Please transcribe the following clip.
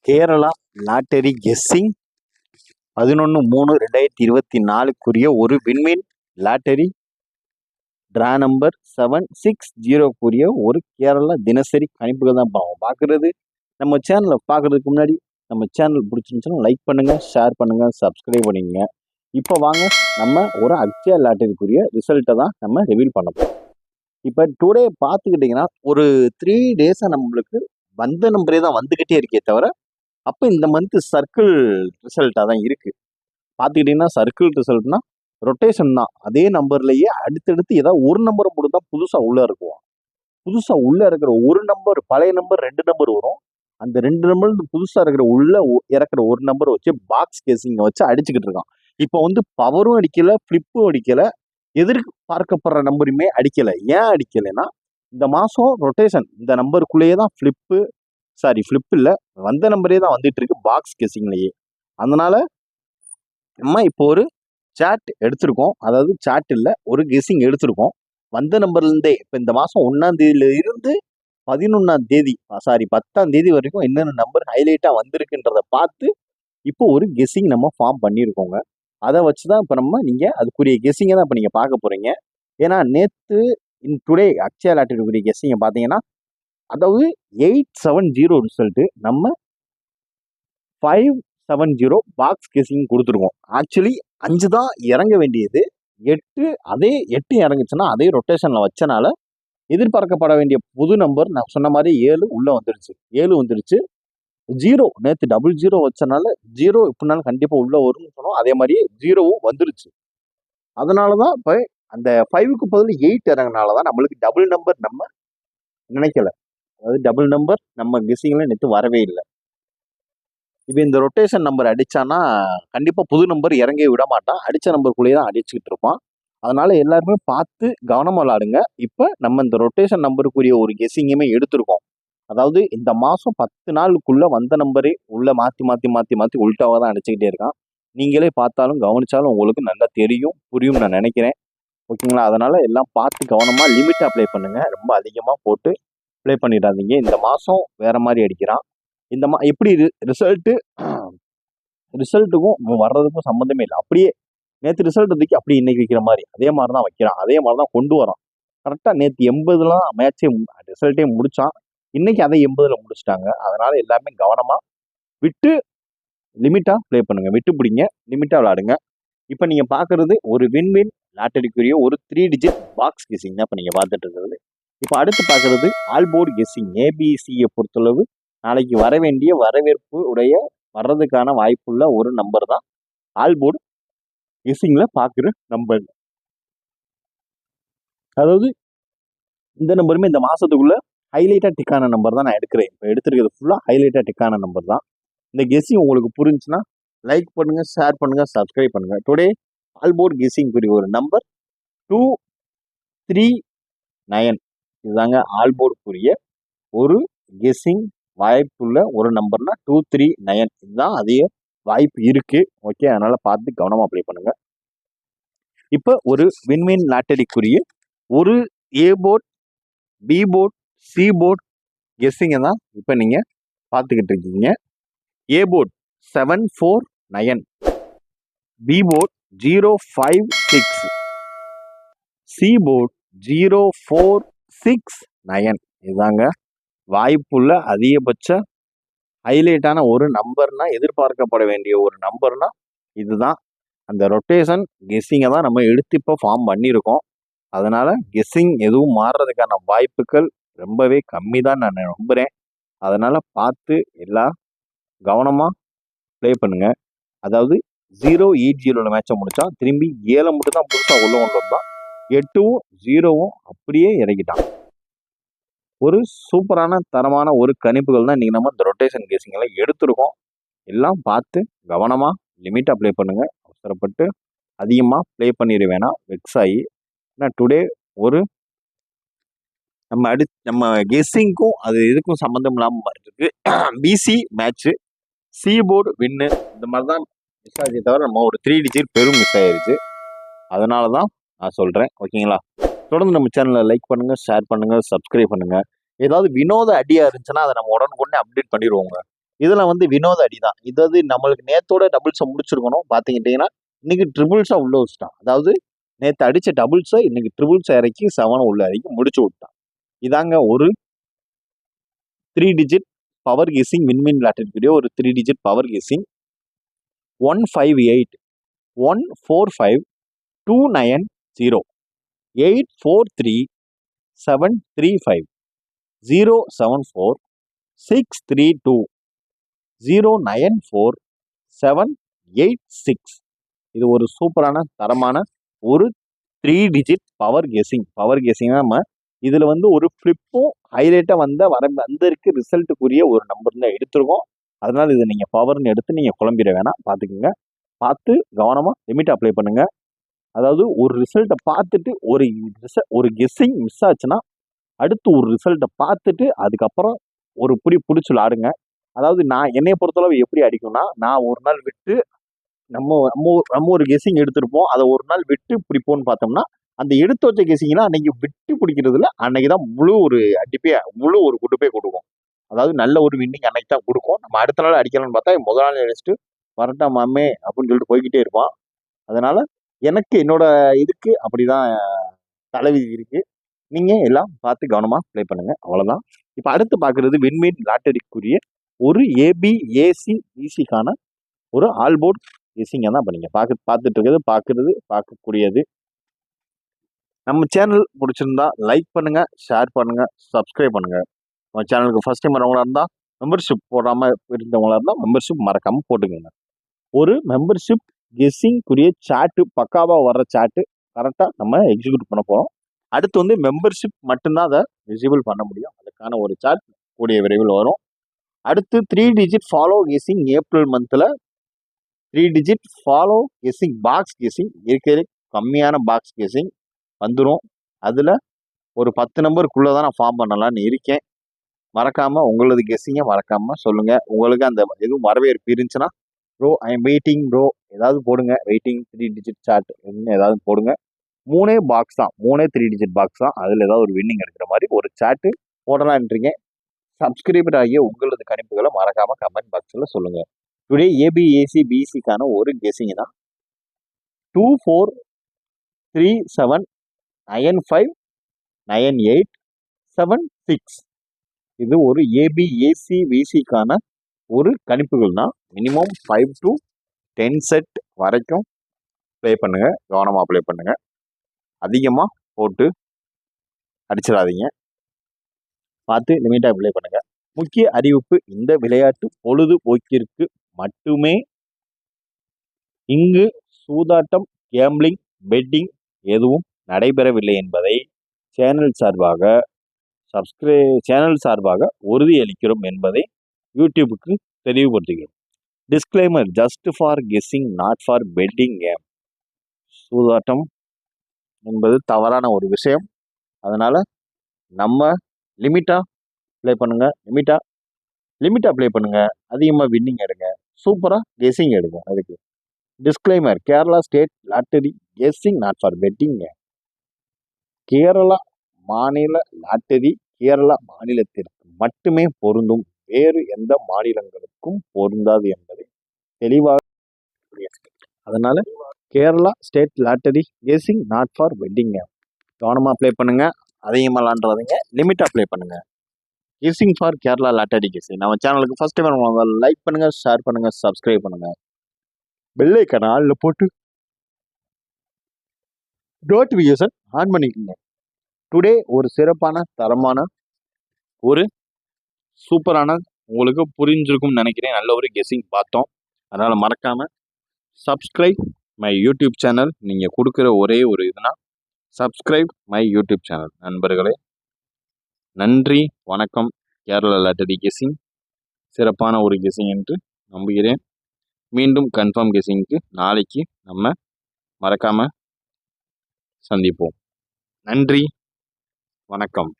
Kerala lottery guessing 11/3/2024 ஒரு விண்மீன் lottery draw number 760 ஒரு கேரளா தினசரி கணிப்புகள் தான் பார்க்குறது. நம்ம சேனலை பார்க்குறதுக்கு முன்னாடி நம்ம சேனல் பிடிச்சிருந்துச்சுன்னா லைக் பண்ணுங்கள், ஷேர் பண்ணுங்கள், சப்ஸ்கிரைப் பண்ணிக்கங்க. இப்போ வாங்க நம்ம ஒரு அக்ஷயா லாட்டரிக்குரிய ரிசல்ட்டை தான் நம்ம ரிவீல் பண்ண போகிறோம். இப்போ டுடே பார்த்துக்கிட்டிங்கன்னா ஒரு 3 டேஸாக நம்மளுக்கு வந்த நம்பரே தான் வந்துக்கிட்டே இருக்கே தவிர அப்போ இந்த மந்த் சர்க்கிள் ரிசல்ட்டாக தான் இருக்குது. பார்த்துக்கிட்டிங்கன்னா சர்க்கிள் ரிசல்ட்னா ரொட்டேஷன் தான். அதே நம்பர்லேயே அடுத்தடுத்து ஏதாவது ஒரு நம்பரை மட்டும் தான் புதுசாக உள்ளே இருக்குவோம். புதுசாக உள்ளே இருக்கிற ஒரு நம்பர், பழைய நம்பர் 2 நம்பர் வரும். அந்த 2 நம்பர் புதுசாக இருக்கிற உள்ளே இறக்குற ஒரு நம்பரை வச்சு பாக்ஸ் கேசிங்கை வச்சு அடிச்சுக்கிட்டு இருக்கான். இப்போ வந்து பவரும் அடிக்கலை, ஃப்ளிப்பும் அடிக்கலை, எதிர்பார்க்கப்படுற நம்பருமே அடிக்கலை. ஏன் அடிக்கலைன்னா இந்த மாதம் ரொட்டேஷன் இந்த நம்பருக்குள்ளேயே தான் ஃப்ளிப் இல்லை, வந்த நம்பரே தான் வந்துட்டு இருக்கு பாக்ஸ் கெஸிங்லேயே. அதனால நம்ம இப்போ ஒரு சாட் எடுத்திருக்கோம், அதாவது சாட் இல்லை ஒரு கெஸிங் எடுத்திருக்கோம். வந்த நம்பர்லேருந்தே இப்போ இந்த மாதம் 1ஆம் தேதியிலிருந்து 11ஆம் தேதி 10ஆம் தேதி வரைக்கும் என்னென்ன நம்பர் ஹைலைட்டாக வந்திருக்குன்றதை பார்த்து இப்போ ஒரு கெஸிங் நம்ம ஃபார்ம் பண்ணியிருக்கோங்க. அதை வச்சு தான் இப்போ நீங்கள் அதுக்குரிய கெஸிங்கை தான் இப்போ நீங்கள் பார்க்க போகிறீங்க. ஏன்னா நேற்று டுடே அக்ஷயா லாட்டரிக்குரிய கெஸிங்கை பார்த்தீங்கன்னா அதாவது 870 ரிசல்ட்டு நம்ம 570 பாக்ஸ் கேசிங் கொடுத்துருக்கோம். ஆக்சுவலி 5 தான் இறங்க வேண்டியது, 8 இறங்குச்சுன்னா அதே ரொட்டேஷனில் வச்சனால எதிர்பார்க்கப்பட வேண்டிய புது நம்பர் நான் சொன்ன மாதிரி 7 உள்ளே வந்துருச்சு. 7 வந்துருச்சு. 0 நேற்று 00 வச்சனால 0 எப்படினாலும் கண்டிப்பாக உள்ளே வரும்னு சொன்னோம். அதே மாதிரி 0வும் வந்துருச்சு. அதனால தான் இப்போ அந்த 5க்கு பதில் 8 இறங்கினால தான் நம்மளுக்கு டபுள் நம்பர் நம்ம நினைக்கல. அதாவது டபுள் நம்பர் நம்ம கெஸிங்ல நேற்று வரவே இல்லை. இப்போ இந்த ரொட்டேஷன் நம்பர் அடிச்சானா கண்டிப்பாக புது நம்பர் இறங்கி விட மாட்டான். அடித்த நம்பருக்குள்ளேயே தான் அடிச்சுக்கிட்டு இருப்பான். அதனால எல்லாருமே பார்த்து கவனமாக விளாடுங்க. இப்போ நம்ம இந்த ரொட்டேஷன் நம்பருக்குரிய ஒரு கெஸிங்குமே எடுத்திருக்கோம். அதாவது இந்த மாதம் 10 நாளுக்குள்ளே வந்த நம்பரே உள்ளே மாற்றி மாற்றி மாற்றி மாற்றி உள்டாவாக தான் அடிச்சுக்கிட்டே இருக்கான். நீங்களே பார்த்தாலும் கவனிச்சாலும் உங்களுக்கு நல்லா தெரியும், புரியும் நான் நினைக்கிறேன். ஓகேங்களா? அதனால எல்லாம் பார்த்து கவனமாக லிமிட் அப்ளை பண்ணுங்க. ரொம்ப அதிகமாக போட்டு ப்ளே பண்ணிடாதீங்க. இந்த மாதம் வேற மாதிரி அடிக்கிறான். இந்த எப்படி ரிசல்ட்டுக்கும் வர்றதுக்கும் சம்மந்தமே இல்லை. அப்படியே நேற்று ரிசல்ட் தூக்கி அப்படி இன்னைக்கு வைக்கிற மாதிரி அதே மாதிரி தான் வைக்கிறான், அதே மாதிரி தான் கொண்டு வரான். கரெக்டாக நேற்று 80லாம் மேட்சே ரிசல்ட்டே முடிச்சான். இன்னைக்கு அதை 80ல் முடிச்சிட்டாங்க. அதனால எல்லாமே கவனமாக விட்டு லிமிட்டாக ப்ளே பண்ணுங்க, விட்டு பிடிங்க, லிமிட்டாக விளாடுங்க. இப்போ நீங்கள் பார்க்குறது ஒரு வின்வின் லாட்டரிக்குரிய ஒரு 3 டிஜிட் பாக்ஸ் கெஸிங் தான் இப்போ நீங்கள் பார்த்துட்டு இருக்கிறது. இப்போ அடுத்து பார்க்குறது ஆல்போர்டு கெஸிங். ஏபிசியை பொறுத்தளவு நாளைக்கு வர வேண்டிய வரவேற்பு உடைய வர்றதுக்கான வாய்ப்புள்ள ஒரு நம்பர் தான் ஆல்போர்டு கெஸிங்கில் பார்க்குற நம்பர். அதாவது இந்த நம்பருமே இந்த மாதத்துக்குள்ள ஹைலைட்டாக டிக்கான நம்பர் தான் நான் எடுக்கிறேன். இப்போ எடுத்துருக்கிறது ஃபுல்லாக ஹைலைட்டாக டிக்கான நம்பர் தான். இந்த கெஸிங் உங்களுக்கு புரிஞ்சுன்னா லைக் பண்ணுங்கள், ஷேர் பண்ணுங்கள், சப்ஸ்கிரைப் பண்ணுங்கள். டுடே ஆல்போர்டு கெஸிங்குரிய ஒரு நம்பர் 239. இதுதாங்க ஆல்போர்டுக்குரிய ஒரு கெஸிங் வாய்ப்புள்ள ஒரு நம்பர்னா 239. இதுதான் அதே வாய்ப்பு இருக்கு. ஓகே, அதனால பார்த்து கவனமாக அப்ளை பண்ணுங்க. இப்போ ஒரு வின்வின் லாட்டரிக்குரிய ஒரு A board, B board, C board கெஸ்ஸிங்கை தான் இப்போ நீங்கள் பார்த்துக்கிட்டு இருக்கீங்க. A board 749, B board 056, C board 0469. இதுதாங்க வாய்ப்புள்ள அதிகபட்ச ஹைலைட்டான ஒரு நம்பர்னா, எதிர்பார்க்கப்பட வேண்டிய ஒரு நம்பர்னா இதுதான். அந்த ரொட்டேஷன் கெஸ்ஸிங்கை தான் நம்ம எடுத்து இப்போ ஃபார்ம் பண்ணியிருக்கோம். அதனால கெஸ்ஸிங் எதுவும் மாறுறதுக்கான வாய்ப்புகள் ரொம்பவே கம்மி தான் நான் நம்புகிறேன். அதனால பார்த்து எல்லாம் கவனமாக ப்ளே பண்ணுங்க. அதாவது 080 மேட்சை முடிச்சா திரும்பி 7 மட்டும் தான் புதுசாக உள்ள கொண்டு வந்தான். 8வும் 0வும் அப்படியே இறக்கிட்டான். ஒரு சூப்பரான தரமான ஒரு கணிப்புகள் தான் இன்றைக்கி நம்ம இந்த ரொட்டேஷன் கேசிங்கெல்லாம் எடுத்துருக்கோம். எல்லாம் பார்த்து கவனமாக லிமிட்டாக ப்ளே பண்ணுங்கள். அவசரப்பட்டு அதிகமாக ப்ளே பண்ணிட வேணாம், வெக்ஸ் ஆகி. ஏன்னா டுடே ஒரு நம்ம கெஸ்ஸிங்க்கும் அது இதுக்கும் சம்மந்தம் இல்லாமல் இருக்கு. பிசி மேட்ச்சு, சி போர்டு வின்னு, இந்த மாதிரி தான் மிஸ் ஆகிச்சே தவிர நம்ம ஒரு 3 டிஜிட் பெரும் மிஸ் ஆகிடுச்சு. அதனால தான் நான் சொல்கிறேன். ஓகேங்களா? தொடர்ந்து நம்ம சேனலை லைக் பண்ணுங்கள், ஷேர் பண்ணுங்கள், சப்ஸ்கிரைப் பண்ணுங்கள். ஏதாவது வினோத ஐடியா இருந்துச்சுன்னா அதை நம்ம உடனுக்குடனே அப்டேட் பண்ணிடுவோங்க. இதெல்லாம் வந்து வினோத அடி தான். இதாவது நம்மளுக்கு நேத்தோட டபுள்ஸை முடிச்சிருக்கணும். பார்த்துக்கிட்டிங்கன்னா இன்னைக்கு ட்ரிபிள்ஸாக உள்ள வச்சுட்டான். அதாவது நேற்று அடித்த டபுள்ஸை இன்னைக்கு ட்ரிபிள்ஸை இறக்கி 7 உள்ள இறக்கி முடிச்சு விட்டான். இதாங்க ஒரு 3 டிஜிட் பவர் கெஸிங் வின்வின் லாட்டரிக்குரிய ஒரு 3 டிஜிட் பவர் கெஸிங் 158 145 290 843 735 074 632 094 786. இது ஒரு சூப்பரான தரமான ஒரு 3 டிஜிட் பவர் கெஸிங் நம்ம இதில் வந்து ஒரு ஃப்ளிப்பும் ஹைலைட்டாக வந்திருக்கு ரிசல்ட்டுக்குரிய ஒரு நம்பர் தான் எடுத்துருக்கோம். அதனால இதை நீங்கள் பவர்னு எடுத்து நீங்கள் குழம்பிட வேணாம். பார்த்துக்குங்க. பார்த்து கவனமாக லிமிட் அப்ளை பண்ணுங்க. அதாவது ஒரு ரிசல்ட்டை பார்த்துட்டு ஒரு கெஸ்ஸிங் மிஸ் ஆச்சுன்னா அடுத்து ஒரு ரிசல்ட்டை பார்த்துட்டு அதுக்கப்புறம் ஒரு பிடிச்சி விளாடுங்க. அதாவது நான் என்னை பொறுத்தளவு எப்படி அடிக்கும்னா, நான் ஒரு நாள் விட்டு நம்ம ஒரு கெஸ்ஸிங் எடுத்திருப்போம். அதை ஒரு நாள் விட்டு பிடிப்போம்னு பார்த்தோம்னா அந்த எடுத்து வச்ச கெஸிங்லாம் அன்னைக்கு விட்டு பிடிக்கிறதுல அன்னைக்கு தான் முழு ஒரு குட்டுப்பே கொடுக்கும். அதாவது நல்ல ஒரு வின்னிங் அன்னைக்கு தான் கொடுக்கும். நம்ம அடுத்த நாள் அடிக்கலாம்னு பார்த்தா முதல் நாள் அடிச்சுட்டு வரட்டான் மாமே அப்படின்னு சொல்லிட்டு போய்கிட்டே இருப்பான். அதனால எனக்கு என்னோட இதுக்கு அப்படிதான் தலைவிதி இருக்கு. நீங்க எல்லாம் பார்த்து கவனமா ப்ளே பண்ணுங்க. அவ்வளவுதான். இப்ப அடுத்து பாக்குறது வின்வின் லாட்டரிக்குரிய ஒரு ஏபிஏசி பிசிக்கான ஒரு ஆல்போர்ட் கெஸிங்கை தான் இப்ப நீங்க பார்த்துட்டு இருக்கிறது பார்க்கக்கூடியது. நம்ம சேனல் பிடிச்சிருந்தா லைக் பண்ணுங்க, ஷேர் பண்ணுங்க, சப்ஸ்கிரைப் பண்ணுங்க. நம்ம சேனலுக்கு ஃபர்ஸ்ட் டைம் வரவங்களா இருந்தால் மெம்பர்ஷிப் போடாம இருந்தவங்களா இருந்தால் மெம்பர்ஷிப் மறக்காம போட்டுக்கோங்க. ஒரு மெம்பர்ஷிப் கெஸ்ஸிங்குரிய சாட்டு பக்காவாக வர்ற சாட்டு கரெக்டாக நம்ம எக்ஸிக்யூட் பண்ண போகிறோம். அடுத்து வந்து மெம்பர்ஷிப் மட்டும்தான் அதை விசிபிள் பண்ண முடியும். அதுக்கான ஒரு சாட் கூடிய விரைவில் வரும். அடுத்து 3 டிஜிட் ஃபாலோ கெஸ்ஸிங் ஏப்ரல் மந்தில் 3 digit follow guessing box guessing இருக்கிற கம்மியான பாக்ஸ் கெஸ்ஸிங் வந்துடும். அதில் ஒரு 10 நம்பருக்குள்ளே தான் நான் ஃபார்ம் பண்ணலான்னு இருக்கேன். மறக்காமல் உங்களது கெஸ்ஸிங்கை மறக்காமல் சொல்லுங்கள். உங்களுக்கு அந்த எதுவும் வரவேற்பு இருந்துச்சுன்னா bro I am waiting bro ஏதாவது போடுங்க. வெயிட்டிங் 3 டிஜிட் சாட் என்ன ஏதாவது போடுங்க. 3 பாக்ஸ் தான், 3 டிஜிட் பாக்ஸ் தான். அதில் ஏதாவது ஒரு வின்னிங் எடுக்கிற மாதிரி ஒரு சாட்டு போடலான்றீங்க. சப்ஸ்கிரைபர் ஆகிய உங்களது கணிப்புகளை மறக்காமல் கமெண்ட் பாக்ஸில் சொல்லுங்கள். டுடே ஏபிஏசி பிசிக்கான ஒரு கெஸ்ஸிங் தான் 2437 959876. இது ஒரு ஏபிஏசி விசிக்கான ஒரு கணிப்புகள் தான். மினிமம் 5 to 10 செட் வரைக்கும் ப்ளே பண்ணுங்க. கவனமாக ப்ளே பண்ணுங்க. அதிகமாக போட்டு அடிச்சிடாதீங்க. பார்த்து லிமிட்டாக ப்ளே பண்ணுங்க. முக்கிய அறிவிப்பு, இந்த விளையாட்டு பொழுதுபோக்கிற்கு மட்டுமே. இங்கு சூதாட்டம், கேம்பிளிங், பெட்டிங் எதுவும் நடைபெறவில்லை என்பதை சேனல் சார்பாக உறுதியளிக்கிறோம் என்பதை யூடியூபுக்கு தெளிவுபடுத்துகிறோம். Disclaimer, just for guessing, not for betting game. சூதாட்டம் என்பது தவறான ஒரு விஷயம். அதனால நம்ம லிமிட்டாக ப்ளே பண்ணுங்க. லிமிட்டாக ப்ளே பண்ணுங்க. அதிகமாக வின்னிங் எடுங்க. சூப்பராக கெஸ்ஸிங் எடுக்கும். அதுக்கு disclaimer, Kerala state lottery guessing not for betting game. Kerala மாநில லாட்டரி கேரளா மாநிலத்திற்கு மட்டுமே பொருந்தும். வேறு எந்த மாநிலங்களுக்கும் பொருந்தாது என்பதை தெளிவாக. அதனால Kerala state lottery guessing not for betting game. கவனமாக ப்ளே பண்ணுங்க. அதிகமாக விளாண்டுறாதீங்க. லிமிட்டாக ப்ளே பண்ணுங்க. Guessing for Kerala lottery guessing. நம்ம சேனலுக்கு ஃபர்ஸ்ட் டைம் லைக் பண்ணுங்க, ஷேர் பண்ணுங்க, சப்ஸ்கிரைப் பண்ணுங்க. பெல் ஐகானை ஆல்ல போட்டு நோட்டிஃபிகேஷன் ஆன் பண்ணிக்கோங்க. டுடே ஒரு சிறப்பான தரமான ஒரு சூப்பரான, உங்களுக்கு புரிஞ்சிருக்கும்னு நினைக்கிறேன், நல்ல ஒரு கெஸ்ஸிங் பார்த்தோம். அதனால் மறக்காமல் சப்ஸ்கிரைப் மை யூடியூப் சேனல். நீங்கள் கொடுக்குற ஒரே ஒரு இதுனா சப்ஸ்கிரைப் மை யூடியூப் சேனல். நண்பர்களே, நன்றி, வணக்கம். கேரளா லாட்டரி கெஸ்ஸிங் சிறப்பான ஒரு கெஸ்ஸிங் என்று நம்புகிறேன். மீண்டும் கன்ஃபார்ம் கெஸ்ஸிங்க்கு நாளைக்கு நம்ம மறக்காமல் சந்திப்போம். நன்றி, வணக்கம்.